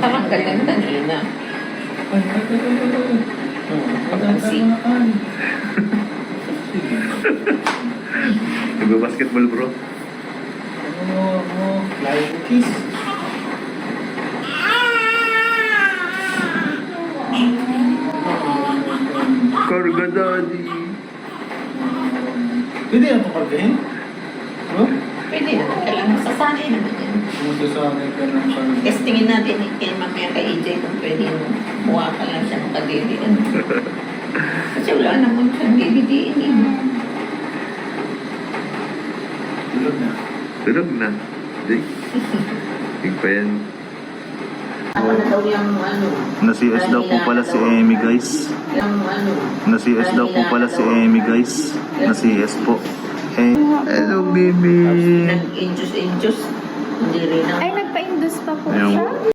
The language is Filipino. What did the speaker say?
Natanggal yan kanina. Nagbabasketball bro. Flying kiss. Karga daddy. Pwede na ito kargahin? No? Pwede naman. Kailangan masasanay naman yan. Masasanay ka ng karga. Testingin natin kay mamaya kay AJ kung pwede mo. Buha ka lang siya ng kadiri. Ano? Kasi wala naman siyang bibidiin eh. Tulog na. Tulog na. Dig. Dig pa yan. Ako na daw yung ano. Na-CS daw po pala si Amy guys. Yung ano. Na-CS daw po pala si Amy guys. Na-CS po. Hey. Hello baby. Nag-injus. Hindi rin ako. Ay, nagpa-induce pa po Yung- siya?